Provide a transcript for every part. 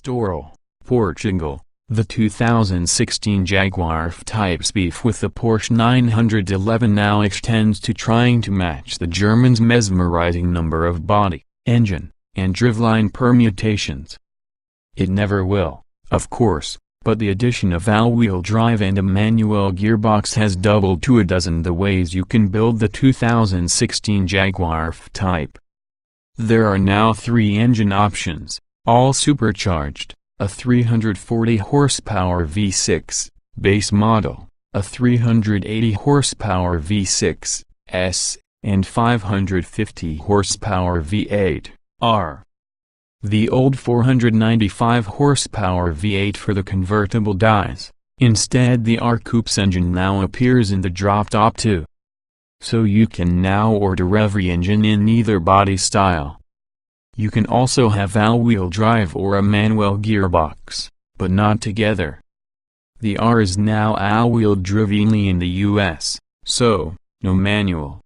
Estoril, Portugal. The 2016 Jaguar F-Type's beef with the Porsche 911 now extends to trying to match the German's mesmerizing number of body, engine, and driveline permutations. It never will, of course, but the addition of all-wheel drive and a manual gearbox has doubled to a dozen the ways you can build the 2016 Jaguar F-Type. There are now 3 engine options, all supercharged: a 340 horsepower V6 base model, a 380 horsepower V6 S, and 550 horsepower V8 R. The old 495 horsepower V8 for the convertible dies. Instead, the R Coupe's engine now appears in the drop-top too. So you can now order every engine in either body style. You can also have all-wheel drive or a manual gearbox, but not together. The R is now all-wheel driven in the US, so, no manual.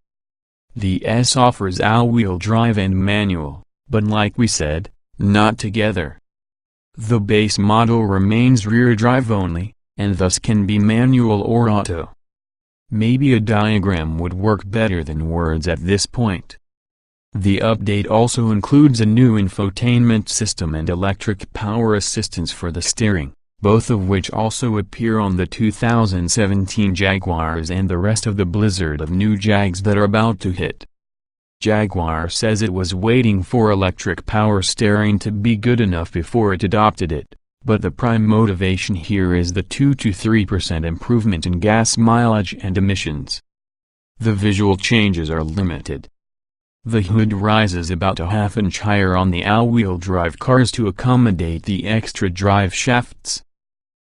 The S offers all-wheel drive and manual, but like we said, not together. The base model remains rear drive only, and thus can be manual or auto. Maybe a diagram would work better than words at this point. The update also includes a new infotainment system and electric power assistance for the steering, both of which also appear on the 2017 Jaguars and the rest of the blizzard of new Jags that are about to hit. Jaguar says it was waiting for electric power steering to be good enough before it adopted it, but the prime motivation here is the 2 to 3% improvement in gas mileage and emissions. The visual changes are limited. The hood rises about a half-inch higher on the all-wheel drive cars to accommodate the extra drive shafts.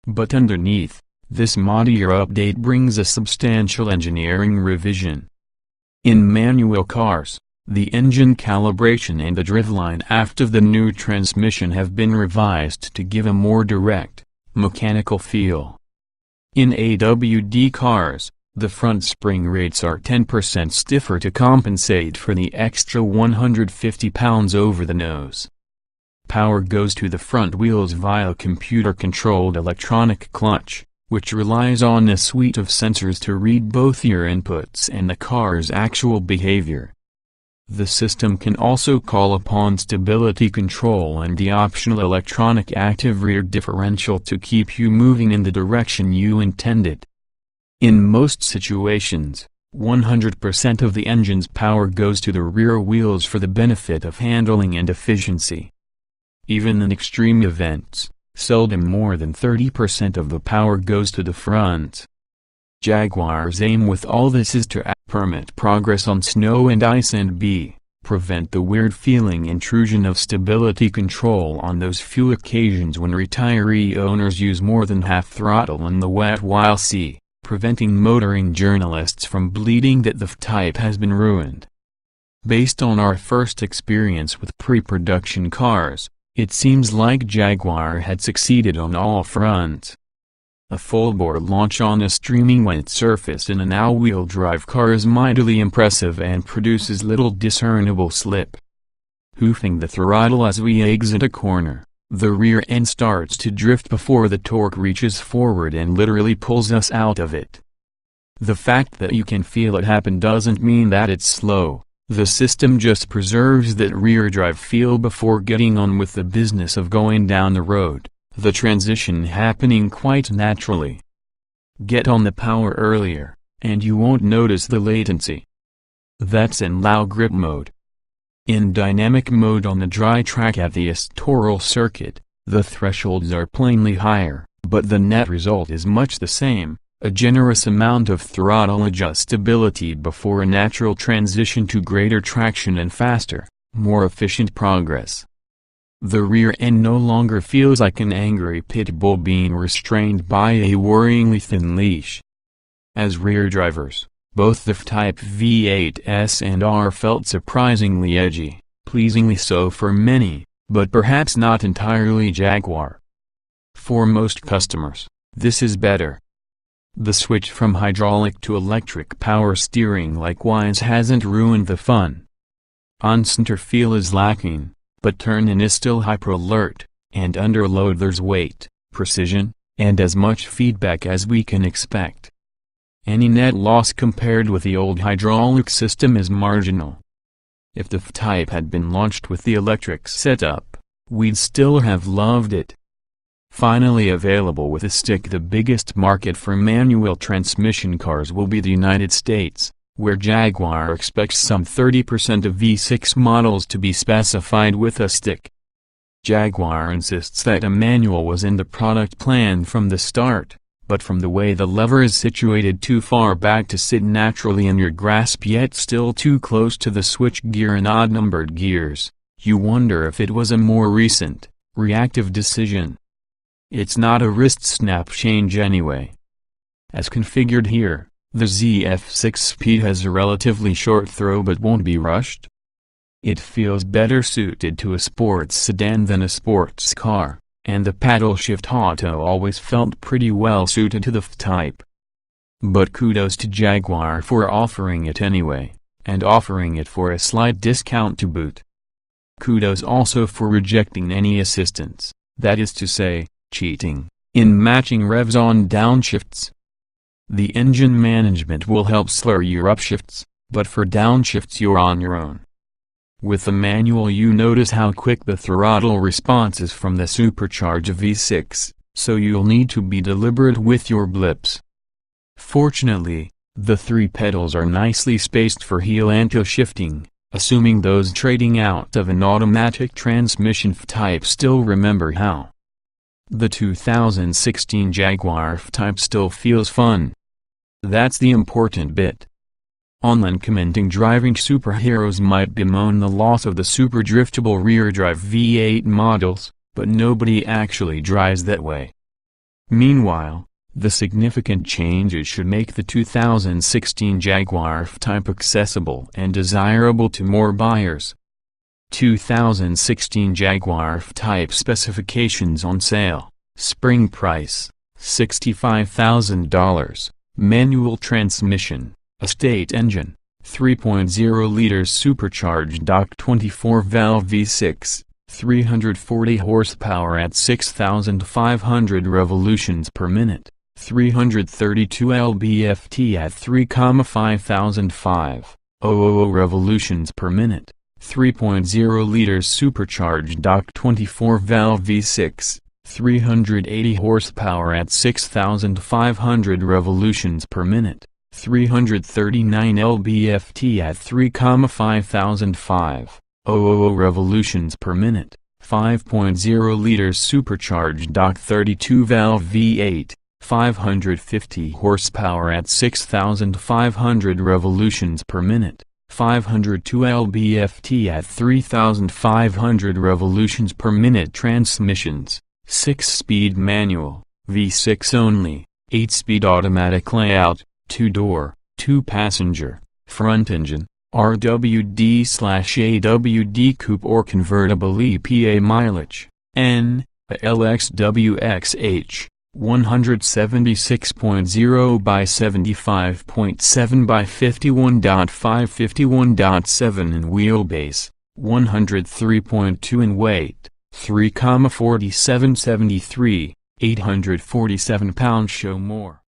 But underneath, this modier update brings a substantial engineering revision. In manual cars, the engine calibration and the driveline aft of the new transmission have been revised to give a more direct, mechanical feel. In AWD cars, the front spring rates are 10% stiffer to compensate for the extra 150 pounds over the nose. Power goes to the front wheels via a computer-controlled electronic clutch, which relies on a suite of sensors to read both your inputs and the car's actual behavior. The system can also call upon stability control and the optional electronic active rear differential to keep you moving in the direction you intended. In most situations, 100% of the engine's power goes to the rear wheels for the benefit of handling and efficiency. Even in extreme events, seldom more than 30% of the power goes to the front. Jaguar's aim with all this is to permit progress on snow and ice and prevent the weird feeling intrusion of stability control on those few occasions when retiree owners use more than half throttle in the wet while preventing motoring journalists from bleeding that the F-Type has been ruined. Based on our first experience with pre-production cars, it seems like Jaguar had succeeded on all fronts. A full-bore launch on a streaming wet surface in an all-wheel drive car is mightily impressive and produces little discernible slip. Hoofing the throttle as we exit a corner, the rear end starts to drift before the torque reaches forward and literally pulls us out of it. The fact that you can feel it happen doesn't mean that it's slow. The system just preserves that rear drive feel before getting on with the business of going down the road, the transition happening quite naturally. Get on the power earlier, and you won't notice the latency. That's in low grip mode. In dynamic mode on the dry track at the Estoril circuit, the thresholds are plainly higher, but the net result is much the same, a generous amount of throttle adjustability before a natural transition to greater traction and faster, more efficient progress. The rear end no longer feels like an angry pit bull being restrained by a worryingly thin leash. As rear drivers, both the F-Type V8S and R felt surprisingly edgy, pleasingly so for many, but perhaps not entirely Jaguar. For most customers, this is better. The switch from hydraulic to electric power steering likewise hasn't ruined the fun. On-center feel is lacking, but turn-in is still hyper-alert, and under load there's weight, precision, and as much feedback as we can expect. Any net loss compared with the old hydraulic system is marginal. If the F-Type had been launched with the electric setup, we'd still have loved it. Finally available with a stick. The biggest market for manual transmission cars will be the United States, where Jaguar expects some 30% of V6 models to be specified with a stick. Jaguar insists that a manual was in the product plan from the start, but from the way the lever is situated too far back to sit naturally in your grasp yet still too close to the switch gear and odd-numbered gears, you wonder if it was a more recent, reactive decision. It's not a wrist snap change anyway. As configured here, the ZF6 Speed has a relatively short throw but won't be rushed. It feels better suited to a sports sedan than a sports car, and the paddle shift auto always felt pretty well suited to the F-Type. But kudos to Jaguar for offering it anyway, and offering it for a slight discount to boot. Kudos also for rejecting any assistance, that is to say, cheating, in matching revs on downshifts. The engine management will help slur your upshifts, but for downshifts you're on your own. With the manual you notice how quick the throttle response is from the supercharged V6, so you'll need to be deliberate with your blips. Fortunately, the three pedals are nicely spaced for heel and toe shifting, assuming those trading out of an automatic transmission F-Type still remember how. The 2016 Jaguar F-Type still feels fun. That's the important bit. Online commenting driving superheroes might bemoan the loss of the super driftable rear-drive V8 models, but nobody actually drives that way. Meanwhile, the significant changes should make the 2016 Jaguar F-Type accessible and desirable to more buyers. 2016 Jaguar F-Type specifications on sale. Spring price, $65,000, manual transmission, estate engine, 3.0 liters supercharged DOC 24-valve V6, 340 horsepower at 6,500 revolutions per minute, 332 lb-ft at 3,500 revolutions per minute, 3.0 liters supercharged DOC 24-valve V6, 380 horsepower at 6,500 revolutions per minute, 339 lb-ft at 3,500 revolutions per minute, 5.0 liters supercharged DOC 32-valve V8, 550 horsepower at 6,500 revolutions per minute, 502 lb-ft at 3,500 revolutions per minute. Transmissions, 6-speed manual, V6 only, 8-speed automatic layout, 2-door, 2-passenger, front engine, RWD/AWD coupe or convertible. EPA mileage, N, LXWXH, 176.0 by 75.7 by 51.5 51.7 in wheelbase, 103.2 in weight, 3,4773, 847 pounds. Show more.